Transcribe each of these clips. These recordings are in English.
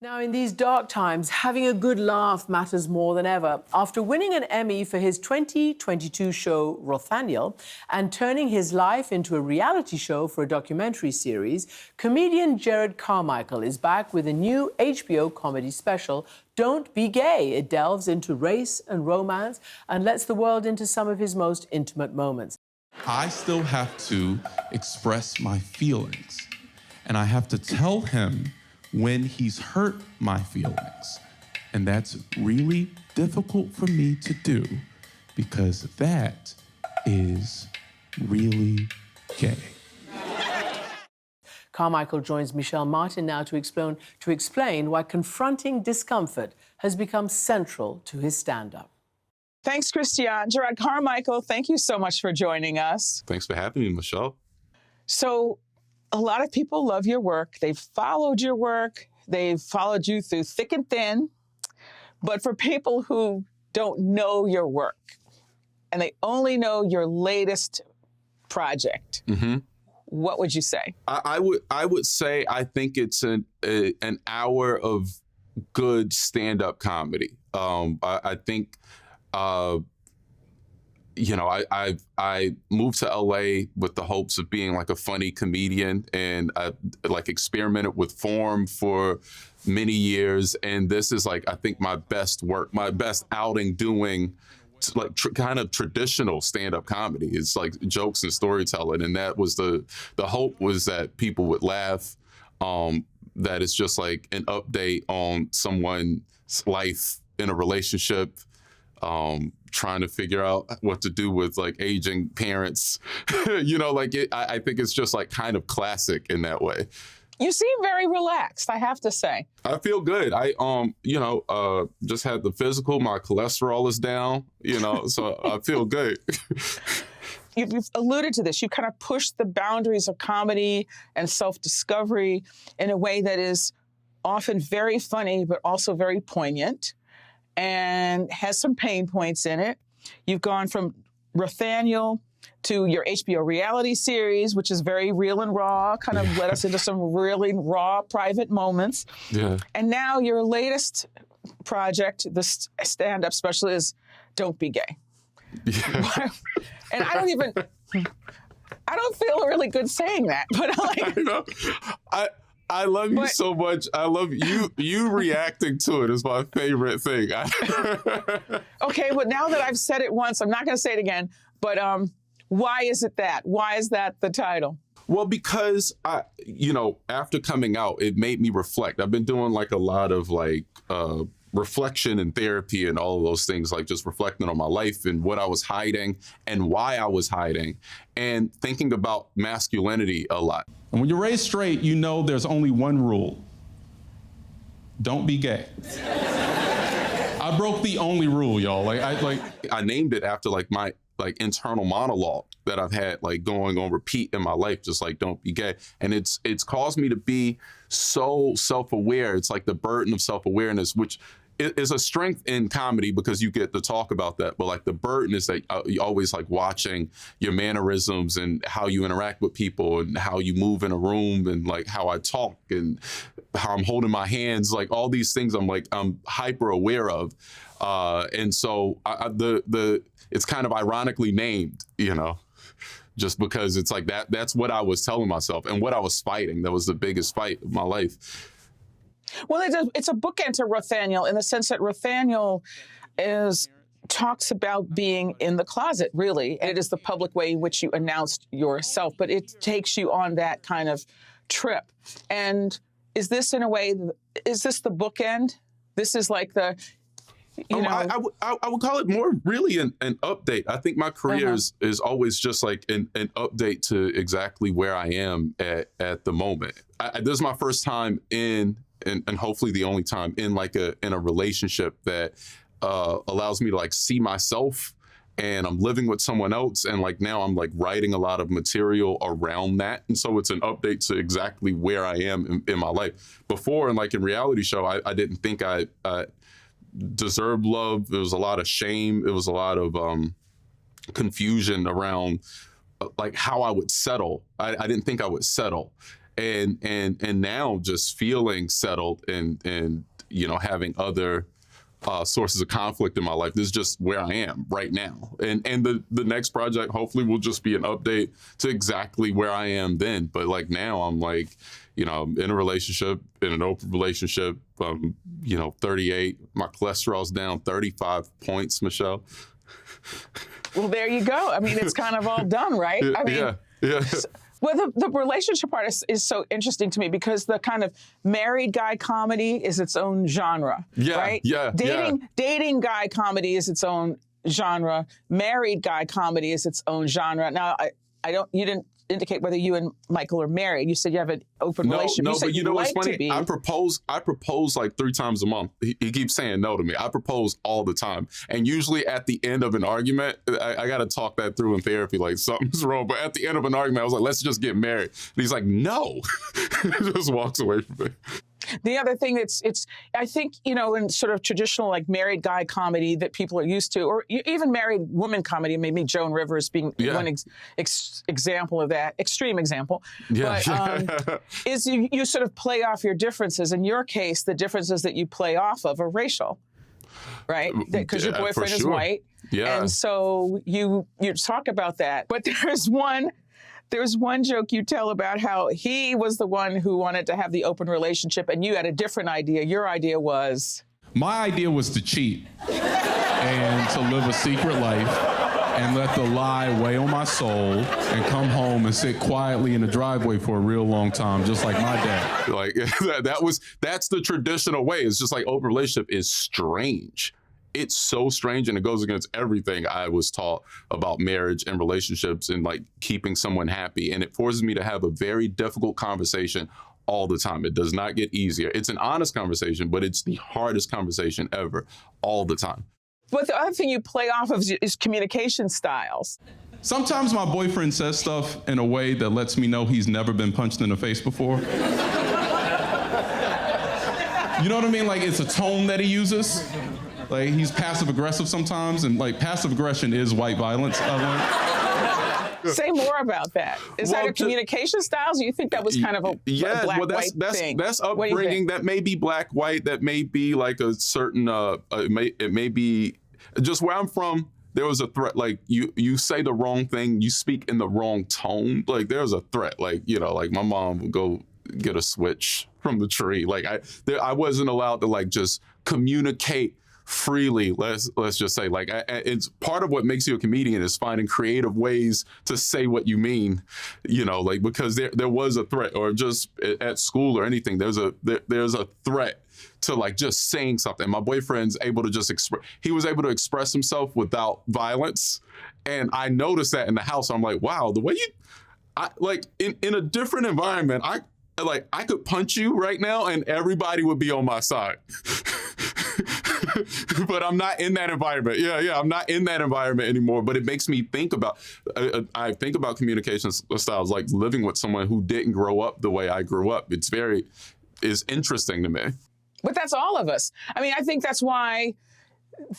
Now, in these dark times, having a good laugh matters more than ever. After winning an Emmy for his 2022 show, Rothaniel, and turning his life into a reality show for a documentary series, comedian Jerrod Carmichael is back with a new HBO comedy special, Don't Be Gay. It delves into race and romance and lets the world into some of his most intimate moments. I still have to express my feelings, and I have to tell him when he's hurt my feelings. And that's really difficult for me to do because that is really gay. Carmichael joins Michelle Martin now to explain why confronting discomfort has become central to his stand-up. Thanks, Christiane. Jerrod Carmichael, thank you so much for joining us. Thanks for having me, Michelle. So, a lot of people love your work. They've followed your work. They've followed you through thick and thin. But for people who don't know your work and they only know your latest project, what would you say? I would say I think it's an hour of good stand-up comedy. I think I moved to LA with the hopes of being like a funny comedian, and I like experimented with form for many years. And this is like, I think my best work, my best outing doing kind of traditional stand-up comedy. It's like jokes and storytelling. And that was the hope, was that people would laugh, that it's just like an update on someone's life in a relationship, trying to figure out what to do with like aging parents. I think it's just like kind of classic in that way. You seem very relaxed, I have to say. I feel good. I just had the physical. My cholesterol is down, so I feel good. You've alluded to this. You kind of pushed the boundaries of comedy and self-discovery in a way that is often very funny, but also very poignant, and has some pain points in it. You've gone from Rothaniel to your HBO reality series, which is very real and raw, kind of led us into some really raw private moments. Yeah. And now your latest project, the stand-up special, is Don't Be Gay. Yeah. And I don't feel really good saying that, but I love you so much. I love you reacting to it is my favorite thing. Okay, but now that I've said it once, I'm not going to say it again. But why is it that? Why is that the title? Well, because after coming out, it made me reflect. I've been doing like a lot of reflection and therapy and all of those things, like just reflecting on my life and what I was hiding and why I was hiding, and thinking about masculinity a lot. And when you're raised straight, you know there's only one rule. Don't be gay. I broke the only rule, y'all. I named it after my internal monologue that I've had going on repeat in my life, just like don't be gay. And it's caused me to be so self-aware. It's like the burden of self-awareness, which is a strength in comedy because you get to talk about that. But the burden is that you always watching your mannerisms and how you interact with people and how you move in a room and how I talk and how I'm holding my hands, all these things I'm hyper aware of. And so it's kind of ironically named, just because it's that's what I was telling myself and what I was fighting. That was the biggest fight of my life. Well, it's a bookend to Rothaniel in the sense that Rothaniel talks about being in the closet, really. And it is the public way in which you announced yourself, but it takes you on that kind of trip. And is this in a way, is this the bookend? This is like the... I would call it more really an update. I think my career is always just an update to exactly where I am at the moment. This is my first time and hopefully the only time in a relationship that allows me to see myself, and I'm living with someone else, and now I'm writing a lot of material around that. And so it's an update to exactly where I am in my life. Before, in reality show, I didn't think I deserved love. There was a lot of shame. It was a lot of confusion around how I would settle. I didn't think I would settle. and now just feeling settled and having other sources of conflict in my life. This is just where I am right now. And the next project hopefully will just be an update to exactly where I am then. But like now I'm like, I'm in a relationship, in an open relationship, 38. My cholesterol's down 35 points, Michelle. Well, there you go. I mean, it's kind of all done, right? I mean, yeah. Well, the relationship part is so interesting to me because the kind of married guy comedy is its own genre, right? Dating guy comedy is its own genre. Married guy comedy is its own genre. Now, you didn't indicate whether you and Michael are married. You said you have an open relationship. No, you said but you know what's funny? To be. I propose like 3 times a month. He keeps saying no to me. I propose all the time. And usually at the end of an argument, I got to talk that through in therapy, like something's wrong. But at the end of an argument, I was like, let's just get married. And he's like, no. He just walks away from me. The other thing I think, in sort of traditional like married guy comedy that people are used to, or even married woman comedy, maybe Joan Rivers being one example of that, extreme example. Yeah. But is you sort of play off your differences. In your case, the differences that you play off of are racial, right? Because your boyfriend is white. Yeah. And so you talk about that. But there's one joke you tell about how he was the one who wanted to have the open relationship and you had a different idea. Your idea was? My idea was to cheat and to live a secret life and let the lie weigh on my soul and come home and sit quietly in the driveway for a real long time, just like my dad. Like that's the traditional way. It's just like open relationship is strange. It's so strange, and it goes against everything I was taught about marriage and relationships and like keeping someone happy. And it forces me to have a very difficult conversation all the time. It does not get easier. It's an honest conversation, but it's the hardest conversation ever, all the time. But the other thing you play off of is communication styles. Sometimes my boyfriend says stuff in a way that lets me know he's never been punched in the face before. You know what I mean? Like, it's a tone that he uses. Like, he's passive aggressive sometimes, and like passive aggression is white violence. Say more about that. Is that a communication styles? Or you think that was kind of a black-white thing? That's upbringing. That may be black-white. That may be like a certain. It may be just where I'm from. There was a threat. Like you say the wrong thing, you speak in the wrong tone. Like there's a threat. Like like my mom would go get a switch from the tree. Like I wasn't allowed to like just communicate freely. Let's just say like it's part of what makes you a comedian is finding creative ways to say what you mean, like because there was a threat, or just at school or anything, there's a threat to like just saying something. My boyfriend's able to just he was able to express himself without violence, and I noticed that in the house. I'm like, wow, the way like in a different environment, I could punch you right now and everybody would be on my side. But I'm not in that environment. Yeah, I'm not in that environment anymore. But it makes me think about, I think about communication styles, like living with someone who didn't grow up the way I grew up. It's interesting to me. But that's all of us. I mean, I think that's why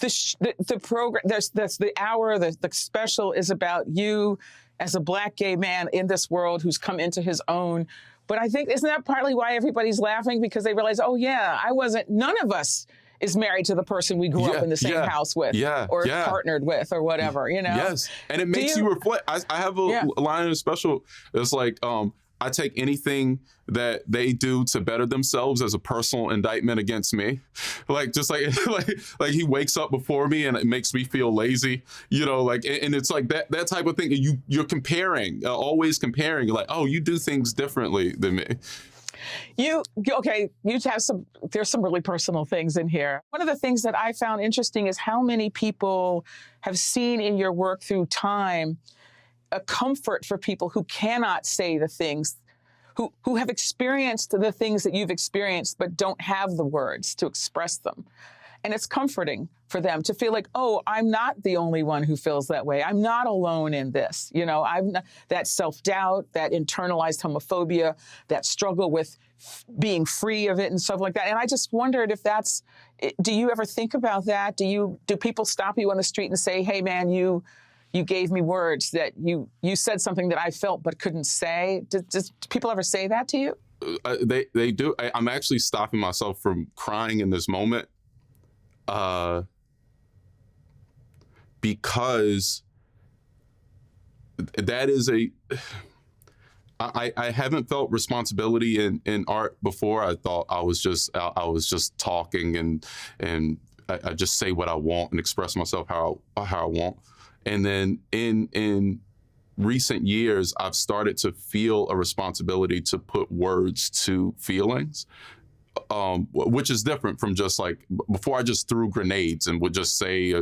the program, that's the hour, the special is about you as a black gay man in this world who's come into his own. But I think, isn't that partly why everybody's laughing? Because they realize, oh yeah, none of us is married to the person we grew up in the same house with or partnered with or whatever, Yes, and it makes you reflect. I have a line in a special. It's like, I take anything that they do to better themselves as a personal indictment against me. Like, just like, like he wakes up before me and it makes me feel lazy, and it's like that type of thing. You're comparing, always comparing, like, oh, you do things differently than me. There's some really personal things in here. One of the things that I found interesting is how many people have seen in your work through time a comfort for people who cannot say the things, who have experienced the things that you've experienced, but don't have the words to express them. And it's comforting for them to feel like, oh, I'm not the only one who feels that way. I'm not alone in this. I'm not, that self-doubt, that internalized homophobia, that struggle with being free of it and stuff like that. And I just wondered if do you ever think about that? Do people stop you on the street and say, hey man, you you gave me words, that you said something that I felt but couldn't say. Does people ever say that to you? They do. I'm actually stopping myself from crying in this moment, because that is I haven't felt responsibility in art before. I thought I was just talking, and I just say what I want and express myself how I want. And then in recent years, I've started to feel a responsibility to put words to feelings, which is different from just like before. I just threw grenades and would just say,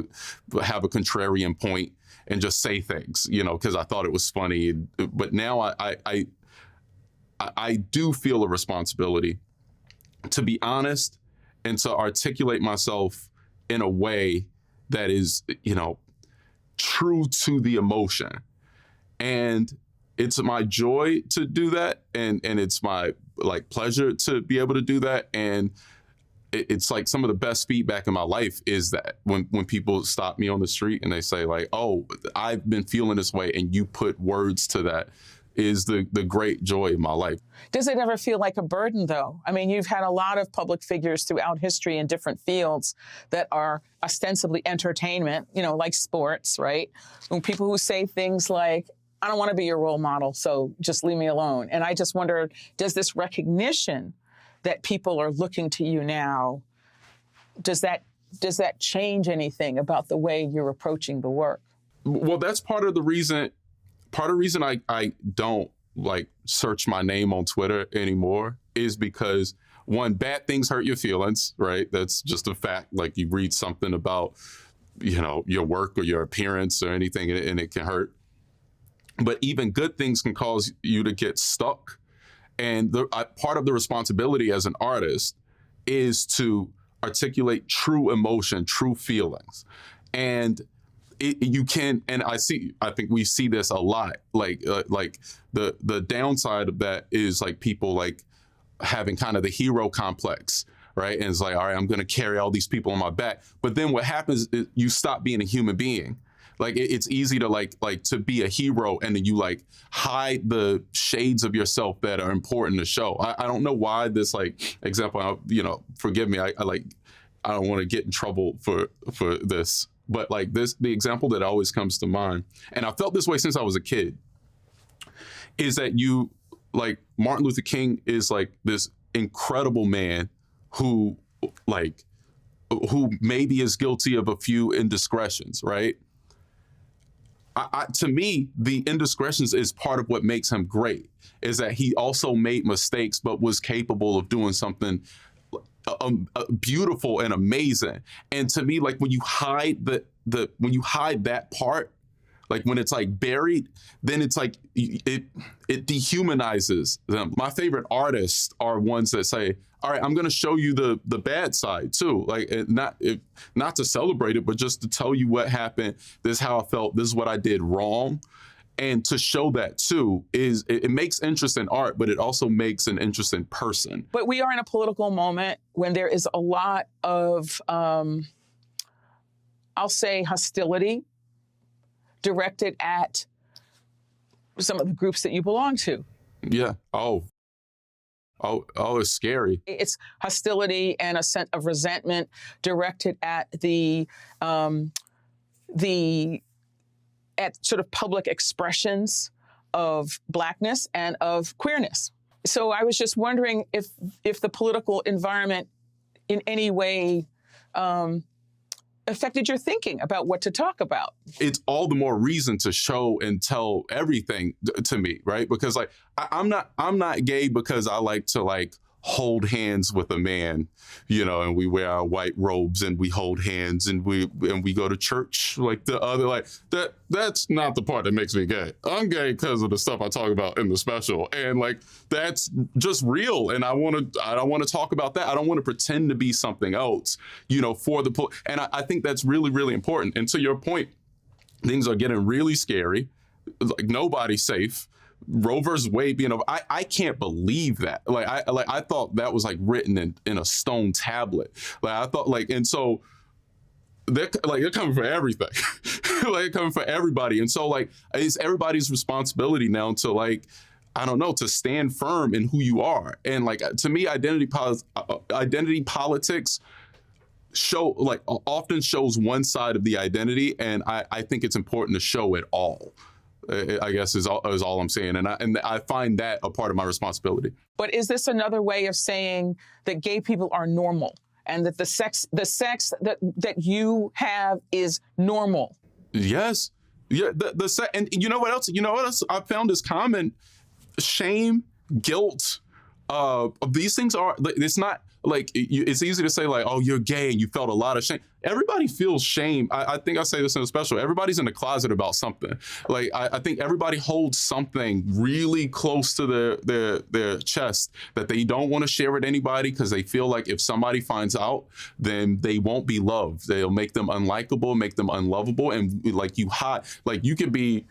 have a contrarian point and just say things, because I thought it was funny. But now I do feel a responsibility to be honest and to articulate myself in a way that is, true to the emotion. And it's my joy to do that. And it's my pleasure to be able to do that. And it's like some of the best feedback in my life is that when people stop me on the street and they say oh, I've been feeling this way, and you put words to that, is the great joy of my life. Does it ever feel like a burden, though? I mean, you've had a lot of public figures throughout history in different fields that are ostensibly entertainment, like sports, right? And people who say things like, I don't want to be your role model, so just leave me alone. And I just wonder, does this recognition that people are looking to you now, does that change anything about the way you're approaching the work? Well, that's part of the reason I don't search my name on Twitter anymore, is because, one, bad things hurt your feelings, right? That's just a fact. Like, you read something about, your work or your appearance or anything, and it can hurt. But even good things can cause you to get stuck. And part of the responsibility as an artist is to articulate true emotion, true feelings. And you can, and I think we see this a lot. The downside of that is people having kind of the hero complex, right? And it's all right, I'm going to carry all these people on my back. But then what happens is you stop being a human being. It's easy to to be a hero, and then you hide the shades of yourself that are important to show. I don't know why this example, forgive me. I don't want to get in trouble for this. But the example that always comes to mind, and I felt this way since I was a kid, is that Martin Luther King is this incredible man who maybe is guilty of a few indiscretions, right? To me, the indiscretions is part of what makes him great, is that he also made mistakes, but was capable of doing something beautiful and amazing. And to me, when you hide when you hide that part, when it's buried, then it's it dehumanizes them. My favorite artists are ones that say, all right, I'm going to show you the bad side too. Not to celebrate it, but just to tell you what happened. This is how I felt. This is what I did wrong. And to show that too it makes interesting art, but it also makes an interesting person. But we are in a political moment when there is a lot of, I'll say, hostility directed at some of the groups that you belong to. Yeah. Oh, it's scary. It's hostility and a sense of resentment directed at at sort of public expressions of Blackness and of queerness. So I was just wondering if the political environment in any way affected your thinking about what to talk about. It's all the more reason to show and tell everything to me, right? Because I'm not gay because I like to hold hands with a man, and we wear our white robes and we hold hands and we go to church the other, that's not the part that makes me gay. I'm gay because of the stuff I talk about in the special, and that's just real. And I don't want to talk about that. I don't want to pretend to be something else, for the and I think that's really, really important. And to your point, things are getting really scary. Nobody's safe. Roe versus Wade being over, I can't believe that. I thought that was written in a stone tablet. I thought and so they're coming for everything. Like they're coming for everybody. And so like it's everybody's responsibility now to like, I don't know, to stand firm in who you are. And like to me, identity politics often shows one side of the identity, and I think it's important to show it all. I guess is all I'm saying, and I find that a part of my responsibility. But is this another way of saying that gay people are normal and that the sex that you have is normal? Yes, yeah. And you know what else? You know what else I found is common: shame, guilt. These things are. It's not like it's easy to say like, oh, you're gay and you felt a lot of shame. Everybody feels shame. I think I say this in a special. Everybody's in the closet about something. Like I think everybody holds something really close to their chest that they don't want to share with anybody because they feel like if somebody finds out, then they won't be loved. They'll make them unlikable, make them unlovable, and like you can be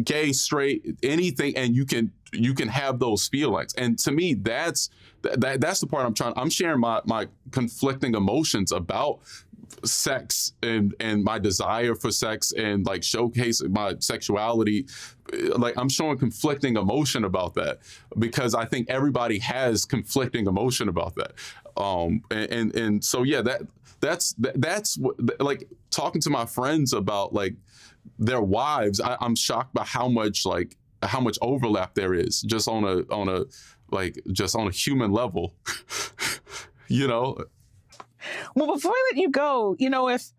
gay, straight, anything, and you can have those feelings. And to me, that's the part I'm sharing my conflicting emotions about sex and my desire for sex and like showcasing my sexuality. Like I'm showing conflicting emotion about that because I think everybody has conflicting emotion about that. And so yeah, that's what, like talking to my friends about like their wives, I'm shocked by how much overlap there is just on a human level. You know. Well, before I let you go, if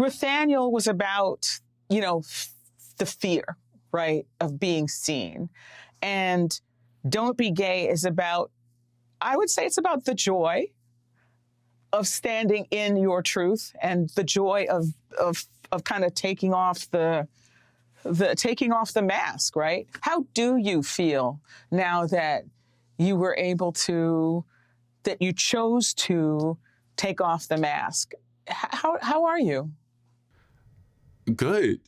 Rothaniel was about, the fear, right, of being seen, and Don't Be Gay is about, I would say it's about the joy of standing in your truth and the joy of kind of taking off the mask, right? How do you feel now that you were able to, that you chose to take off the mask? How are you? Good.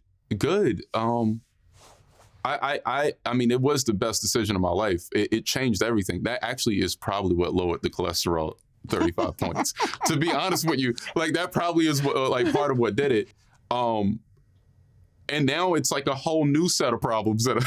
I mean, it was the best decision of my life. It changed everything. That actually is probably what lowered the cholesterol 35 points. To be honest with you, like that probably is like part of what did it. And now it's like a whole new set of problems that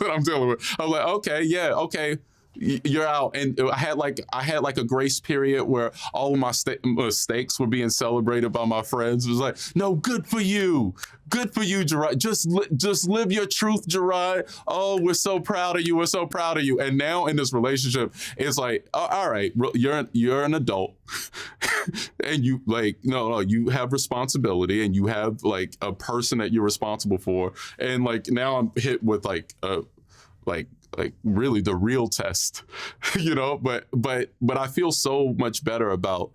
I'm dealing with. I'm like, okay, you're out. And I had like a grace period where all of my mistakes were being celebrated by my friends. It was like, no, good for you, Gerard. Just live your truth, Gerard. Oh, we're so proud of you. And now in this relationship, it's like, all right, you're an adult, and you like no, you have responsibility, and you have like a person that you're responsible for. And like now I'm hit with like really the real test, but I feel so much better about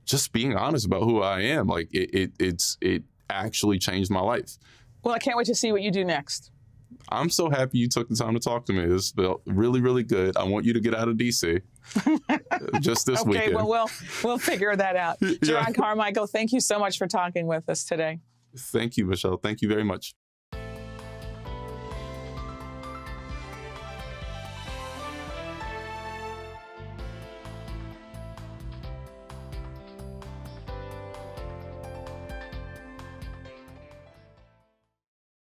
just being honest about who I am. Like it actually changed my life. Well, I can't wait to see what you do next. I'm so happy you took the time to talk to me. This felt really, really good. I want you to get out of DC just this weekend. Okay, well, we'll figure that out. Gerard Carmichael, thank you so much for talking with us today. Thank you, Michelle. Thank you very much.